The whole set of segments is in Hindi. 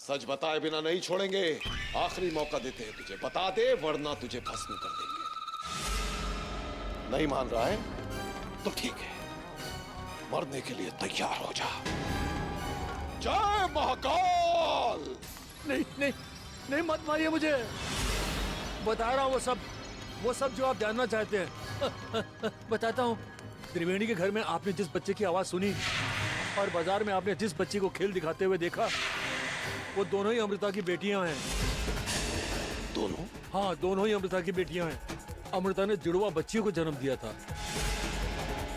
सच बताए बिना नहीं छोड़ेंगे। आखिरी मौका देते हैं तुझे, बता दे वरना तुझे भस्म कर देंगे। नहीं मान रहा है तो ठीक है, मरने के लिए तैयार हो जा। जय महाकाल। नहीं नहीं नहीं, मत मारिए मुझे। बता रहा हूँ वो सब जो आप जानना चाहते हैं। बताता हूँ। त्रिवेणी के घर में आपने जिस बच्चे की आवाज सुनी और बाजार में आपने जिस बच्ची को खेल दिखाते हुए देखा, वो दोनों ही अमृता की बेटियां हैं। दोनों? हाँ, दोनों ही अमृता की बेटियां हैं। अमृता ने जुड़वा बच्चियों को जन्म दिया था।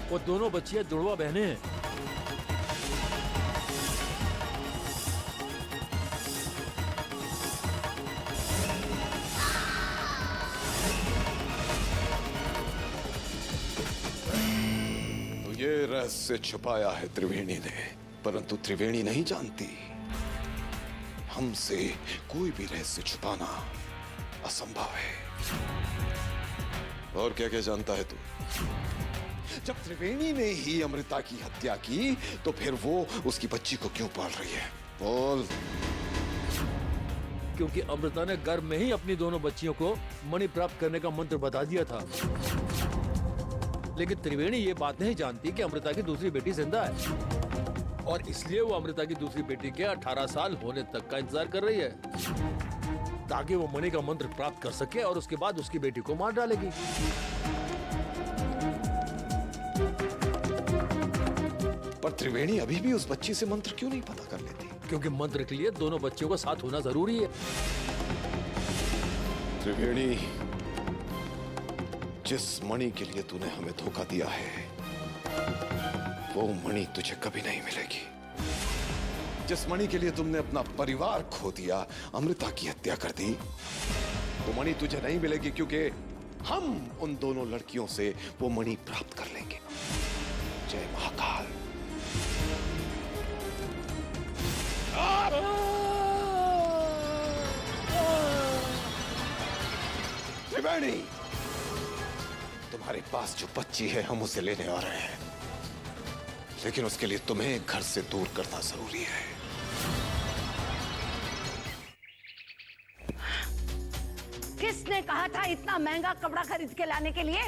वो दोनों बच्चियां जुड़वा बहनें हैं। तो ये रहस्य छुपाया है त्रिवेणी ने, परंतु त्रिवेणी नहीं जानती हमसे कोई भी रहस्य छुपाना असंभव है। और क्या क्या जानता है तू? जब त्रिवेणी ने ही अमृता की हत्या की तो फिर वो उसकी बच्ची को क्यों पाल रही है? बोल। क्योंकि अमृता ने गर्भ में ही अपनी दोनों बच्चियों को मणि प्राप्त करने का मंत्र बता दिया था। लेकिन त्रिवेणी ये बात नहीं जानती कि अमृता की दूसरी बेटी जिंदा है, और इसलिए वो अमृता की दूसरी बेटी के 18 साल होने तक का इंतजार कर रही है, ताकि वो मणि का मंत्र प्राप्त कर सके और उसके बाद उसकी बेटी को मार डालेगी। पर त्रिवेणी अभी भी उस बच्ची से मंत्र क्यों नहीं पता कर लेती? क्योंकि मंत्र के लिए दोनों बच्चियों का साथ होना जरूरी है। त्रिवेणी, जिस मणि के लिए तूने हमें धोखा दिया है, वो मणि तुझे कभी नहीं मिलेगी। जिस मणि के लिए तुमने अपना परिवार खो दिया, अमृता की हत्या कर दी, वो मणि तुझे नहीं मिलेगी, क्योंकि हम उन दोनों लड़कियों से वो मणि प्राप्त कर लेंगे। जय महाकाल। त्रिवेणी, तुम्हारे पास जो बच्ची है हम उसे लेने आ रहे हैं, लेकिन उसके लिए तुम्हें घर से दूर करना जरूरी है। किसने कहा था इतना महंगा कपड़ा खरीद के लाने के लिए?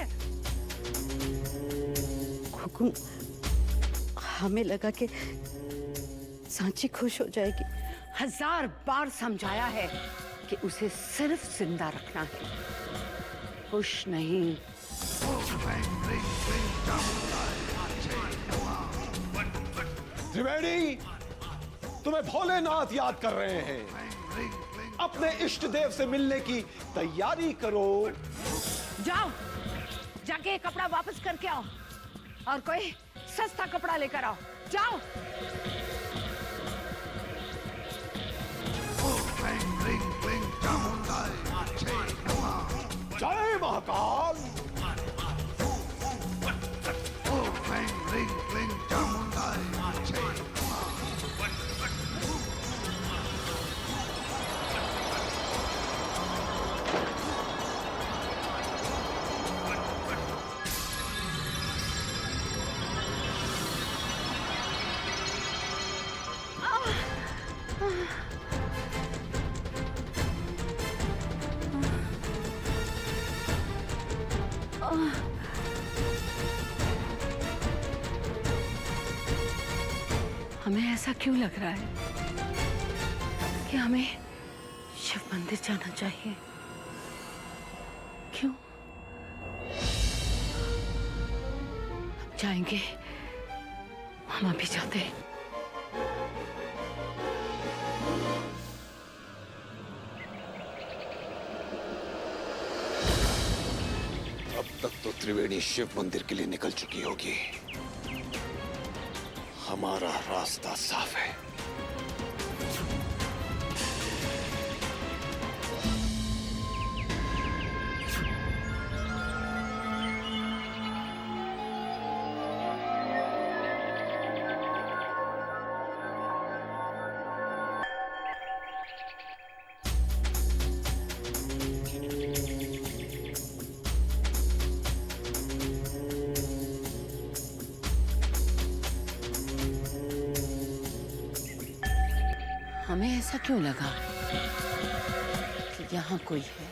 हुकुम, हमें लगा कि सांची खुश हो जाएगी। 1000 बार समझाया है कि उसे सिर्फ जिंदा रखना है, खुश नहीं। त्रिवेणी, तुम्हें भोलेनाथ याद कर रहे हैं। अपने इष्ट देव से मिलने की तैयारी करो। जाओ, जाके ये कपड़ा वापस करके आओ और कोई सस्ता कपड़ा लेकर आओ। जाओ। जय महाकाल। हमें ऐसा क्यों लग रहा है कि हमें शिव मंदिर जाना चाहिए? क्यों? हम जाएंगे, हम अभी जाते हैं। अब तक तो त्रिवेणी शिव मंदिर के लिए निकल चुकी होगी। हमारा रास्ता साफ है। ऐसा क्यों लगा कि यहाँ कोई है?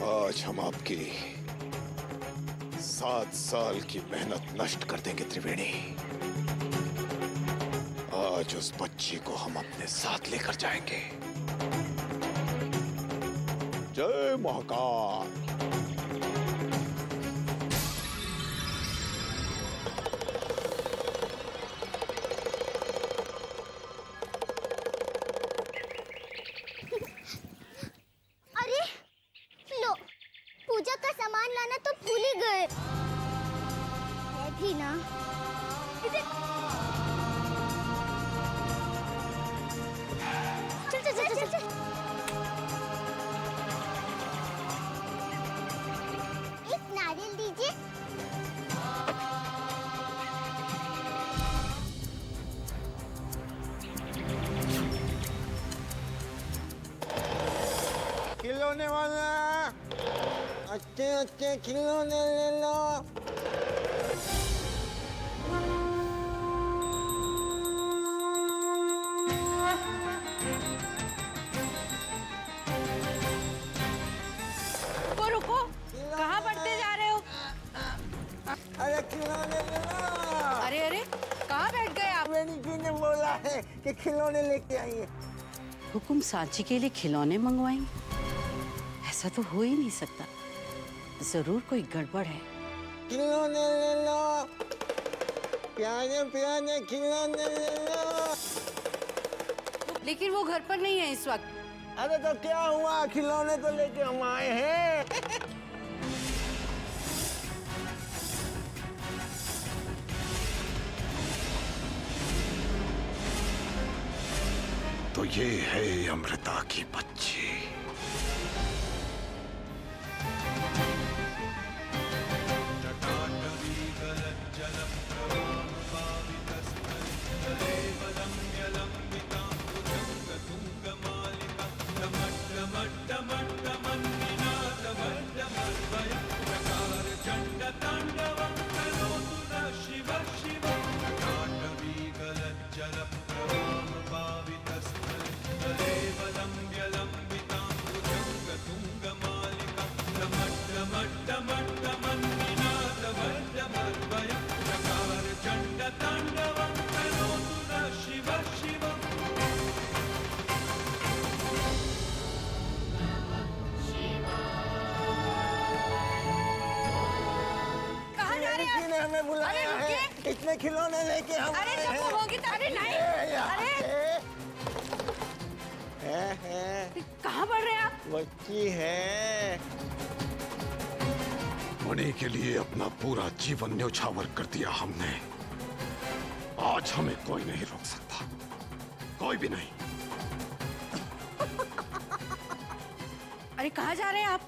आज हम आपकी 7 साल की मेहनत नष्ट कर देंगे त्रिवेणी। आज उस बच्ची को हम अपने साथ लेकर जाएंगे। जय महाकाल। अरे लो, पूजा का सामान लाना तो भूल ही गए। है भी ना। चल चल चल चल चल। एक नारियल दीजिए। खिलौने वाला, अच्छे अच्छे खिलौने ले लो। रुको, कहाँ बढ़ते जा रहे हो? अरे खिलौने ले लो। अरे अरे, कहाँ बैठ गए आप? त्रिवेणी जी ने बोला है कि खिलौने लेके आइए। हुकुम सांची के लिए खिलौने मंगवाएंगे? ऐसा तो हो ही नहीं सकता। जरूर कोई गड़बड़ है। खिलौने ले लो, प्यारे प्यारे खिलौने ले लो। लेकिन वो घर पर नहीं है इस वक्त। अरे तो क्या हुआ, खिलौने तो लेके हम आए हैं। तो ये है अमृता की बच्ची। हमें बुलाया है, इतने खिलौने लेके हम अरे आए जब हैं। वो होगी तो अरे नहीं। है कहाँ बढ़ रहे हैं आप? बच्ची है। मणि के लिए अपना पूरा जीवन न्यौछावर कर दिया हमने। आज हमें कोई नहीं रोक सकता, कोई भी नहीं। अरे कहाँ जा रहे हैं आप?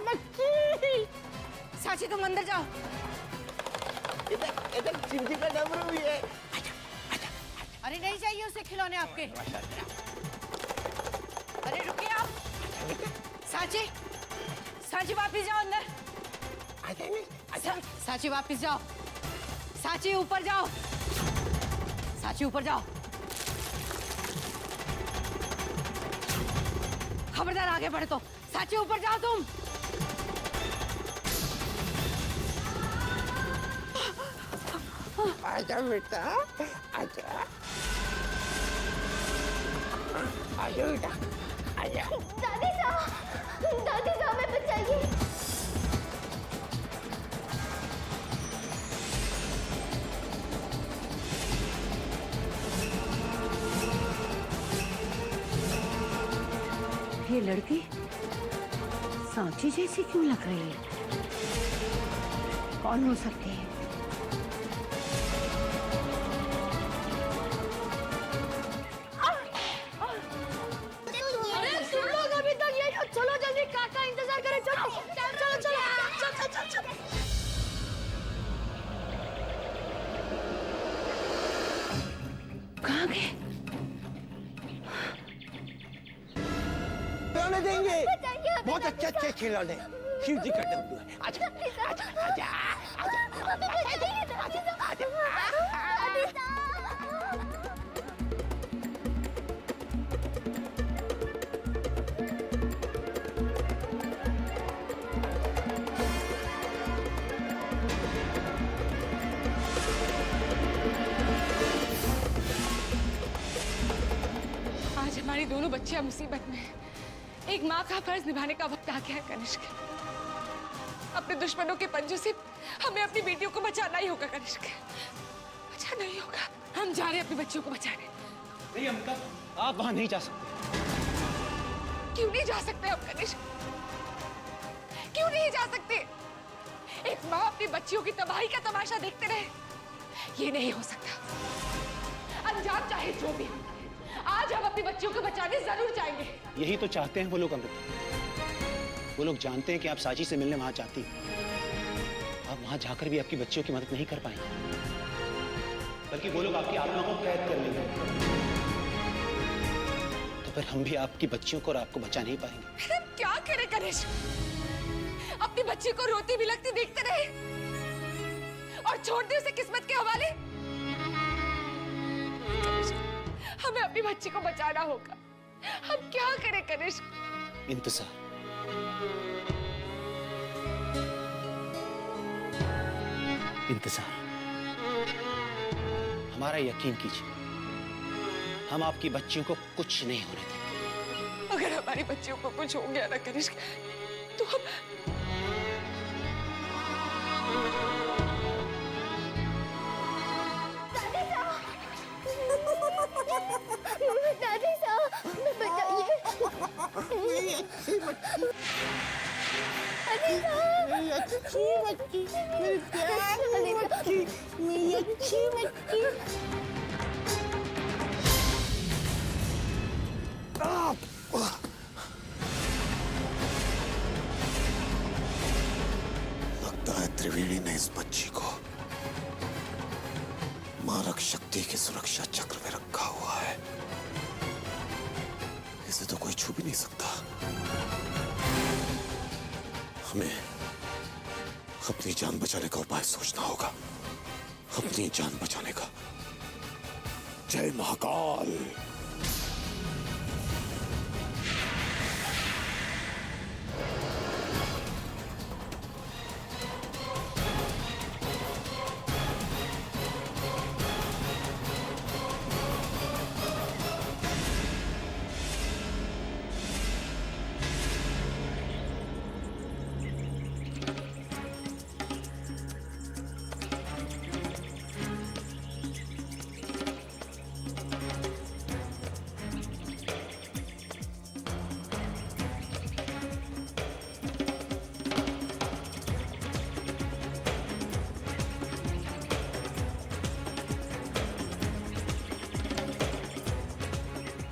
बच्ची। साची तुम अंदर जाओ। इधर चिमटी का डमरू भी है। अरे नहीं चाहिए उसे खिलौने आपके। अरे रुकिए आप। साची, साची वापिस जाओ अंदर। साची वापिस जाओ। साची ऊपर जाओ। साची ऊपर जाओ। खबरदार आगे बढ़े तो। साची ऊपर जाओ तुम। आजा बेटा, आजा। आजा बेटा, आजा। दादी साहब हमें बचाइए। ये लड़की सांची जैसी क्यों लग रही है? कौन हो सकती है? अरे तुम लोग अभी तक यही हो, चलो जल्दी काका इंतजार कर बहुत अच्छे अच्छे खिलौने, शिव जी का डमरू है। आजा आजा आजा आजा आजा। आज हमारी दोनों बच्चियां मुसीबत में हैं। एक माँ का फर्ज निभाने का वक्त आ गया है कनिष्क। अपने दुश्मनों के पंजों से हमें अपनी बेटियों को बचाना ही होगा कनिष्क, बचाना ही होगा। हम जा रहे हैं अपनी बच्चियों को बचाने। नहीं अमिता, आप वहां नहीं जा सकते। क्यों नहीं जा सकते हम कनिष्क? क्यों नहीं जा सकते? एक माँ अपनी बच्चियों की तबाही का तमाशा देखते रहे, ये नहीं हो सकता। अंजाम चाहे जो भी हो, आज हम अपनी बच्चियों को बचाने जरूर जाएंगे। यही तो चाहते हैं वो लोग अमृता। वो लोग जानते हैं कि आप साची से मिलने वहां जाती हैं। आप वहां जाकर भी आपकी बच्चियों की मदद नहीं कर पाएंगे, बल्कि वो लोग आपकी आत्मा को कैद कर लेंगे। तो फिर हम भी आपकी बच्चियों को और आपको बचा नहीं पाएंगे। फिर हम क्या करें कनिष्क? अपनी बच्ची को रोती बिलखती देखते रहे और छोड़ दे उसे किस्मत के हवाले? हमें अपनी बच्ची को बचाना होगा। हम क्या करें कनिष्क? इंतजार। इंतजार। हमारा यकीन कीजिए, हम आपकी बच्चियों को कुछ नहीं होने देंगे। अगर हमारी बच्चियों को कुछ हो गया ना कनिष्क, तो हम दादी साहब बताइए। मेरी अच्छी बच्ची, मेरी अच्छी बच्ची, मेरी प्यारी बच्ची, मेरी अच्छी बच्ची। लगता है त्रिवेणी ने इस बच्ची को मारक शक्ति के सुरक्षा चक्र में रखा हुआ है। इसे तो कोई छू भी नहीं सकता। हमें अपनी जान बचाने का उपाय सोचना होगा। अपनी जान बचाने का। जय महाकाल।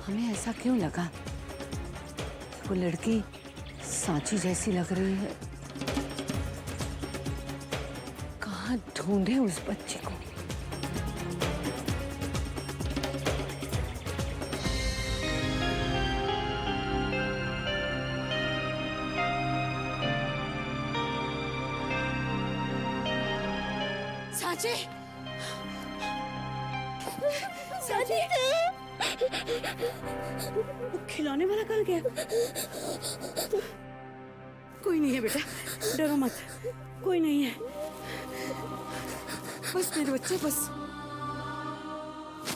हमें ऐसा क्यों लगा? वो लड़की सांची जैसी लग रही है। कहाँ ढूंढे उस बच्चे को? सांची, दादी वो खिलौने वाला कहाँ गया? कोई नहीं है बेटा, डरो मत, कोई नहीं है। बस मेरे बच्चे, बस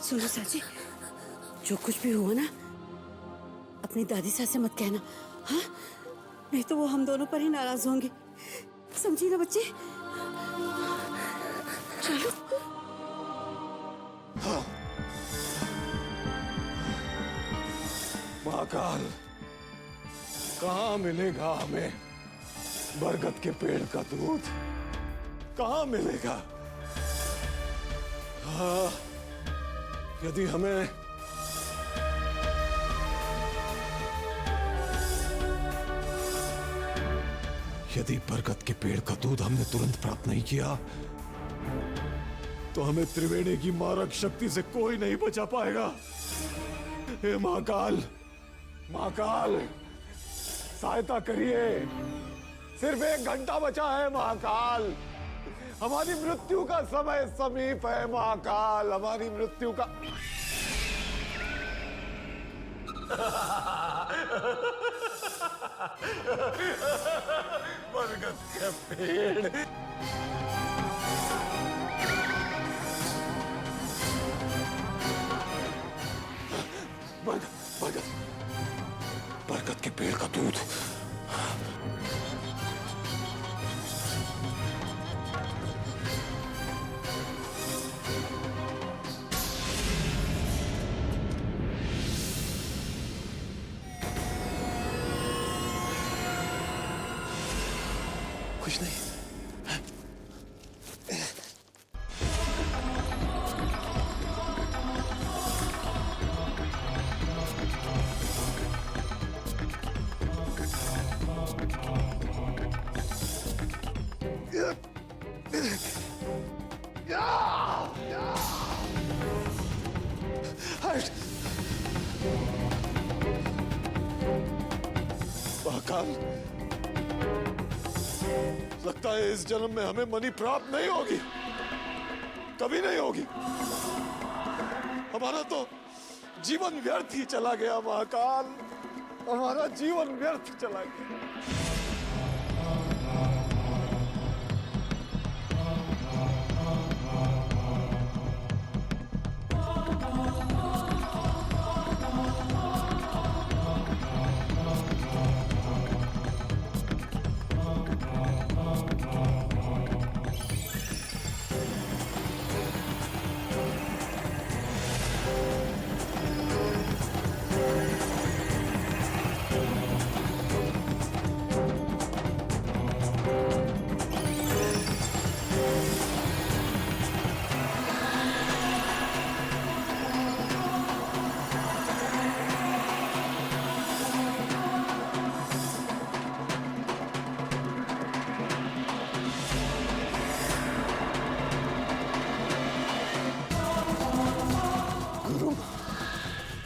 सुनो साची, जो कुछ भी हुआ ना, अपनी दादी सास से मत कहना, हाँ? नहीं तो वो हम दोनों पर ही नाराज होंगे, समझी ना बच्चे? चलो। हाँ। महाकाल, कहाँ मिलेगा हमें बरगद के पेड़ का दूध? कहाँ मिलेगा? हाँ, यदि हमें बरगद के पेड़ का दूध हमने तुरंत प्राप्त नहीं किया, तो हमें त्रिवेणी की मारक शक्ति से कोई नहीं बचा पाएगा। हे महाकाल, महाकाल, सहायता करिए। सिर्फ 1 घंटा बचा है महाकाल। हमारी मृत्यु का समय समीप है महाकाल, हमारी मृत्यु का। बरगद के पेड़। बरगद के पेड़ का दूध। कुछ नहीं। महाकाल, लगता है इस जन्म में हमें मणि प्राप्त नहीं होगी, कभी नहीं होगी। हमारा तो जीवन व्यर्थ ही चला गया महाकाल, हमारा जीवन व्यर्थ चला गया।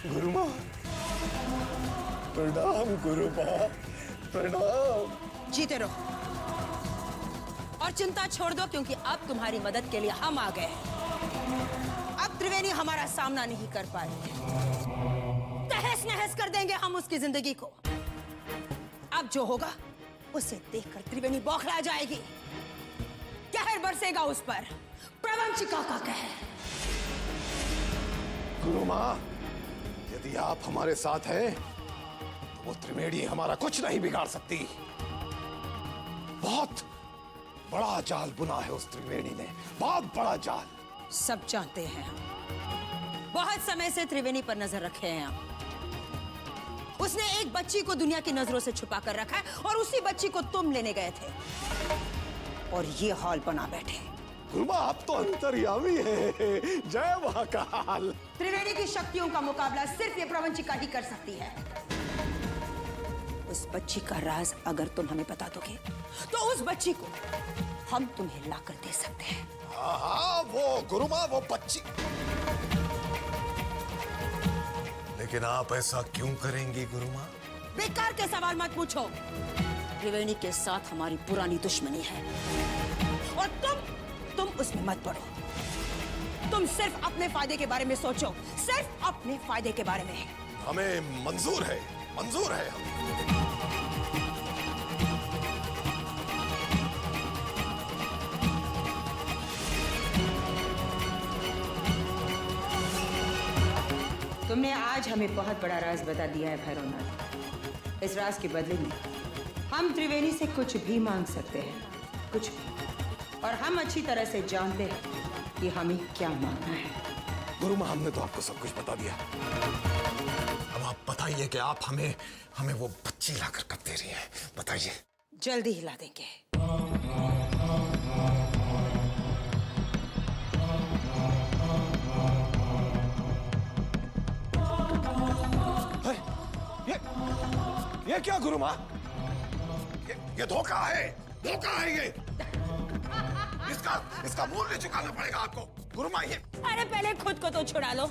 गुरुमा, प्रणाम गुरुमा, प्रणाम। जीते रहो और चिंता छोड़ दो, क्योंकि अब तुम्हारी मदद के लिए हम आ गए हैं। अब त्रिवेणी हमारा सामना नहीं कर पाएंगे, तहस नहस कर देंगे हम उसकी जिंदगी को। अब जो होगा उसे देखकर त्रिवेणी बौखला जाएगी, कहर बरसेगा उस पर, प्रवंचिका का कहर। गुरुमा, यदि आप हमारे साथ हैं तो वो त्रिवेणी हमारा कुछ नहीं बिगाड़ सकती। बहुत बड़ा जाल बुना है उस त्रिवेणी ने, बहुत बड़ा जाल। सब जानते हैं हम, बहुत समय से त्रिवेणी पर नजर रखे हैं हम। उसने एक बच्ची को दुनिया की नजरों से छुपा कर रखा है और उसी बच्ची को तुम लेने गए थे और ये हॉल बना बैठे। गुरुमा, आप तो अंतर्यामी हैं। जय महाकाल। त्रिवेणी की शक्तियों का मुकाबला सिर्फ ये प्रवंचिका ही कर सकती है। उस बच्ची का राज अगर तुम हमें बता दोगे तो उस बच्ची को हम तुम्हें लाकर दे सकते हैं। हाँ, वो गुरुमा, वो बच्ची। लेकिन आप ऐसा क्यों करेंगी गुरुमा? बेकार के सवाल मत पूछो। त्रिवेणी के साथ हमारी पुरानी दुश्मनी है और तुम उसमें मत पड़ो। तुम सिर्फ अपने फायदे के बारे में सोचो, सिर्फ अपने फायदे के बारे में। हमें मंजूर है, मंजूर है। तुमने आज हमें बहुत बड़ा राज बता दिया है भैरवनाथ। इस राज के बदले में हम त्रिवेणी से कुछ भी मांग सकते हैं, कुछ भी। और हम अच्छी तरह से जानते हैं कि हमें क्या मांगना है। गुरुमा, हमने तो आपको सब कुछ बता दिया। अब आप बताइए कि आप हमें वो बच्ची लाकर कब दे रही हैं? बताइए। जल्दी हिला देंगे। ये क्या गुरुमा? ये धोखा है, धोखा है ये। इसका मूल्य चुकाना पड़ेगा आपको गुरुमा। ये अरे पहले खुद को तो छुड़ा लो।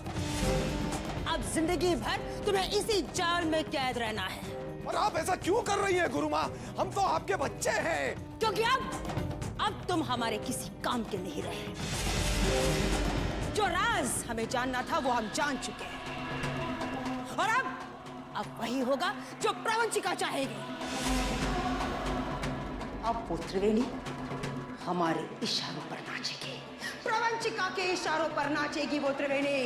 अब जिंदगी भर तुम्हें इसी जाल में कैद रहना है। और आप ऐसा क्यों कर रही हैं गुरु माँ? हम तो आपके बच्चे हैं। क्योंकि अब तुम हमारे किसी काम के नहीं रहे। जो राज हमें जानना था वो हम जान चुके हैं। और अब वही होगा जो प्रवंचिका चाहेगी। अब वो त्रिवेणी हमारे इशारों पर नाचेगी। प्रवंचिका के इशारों पर नाचेगी वो त्रिवेणी।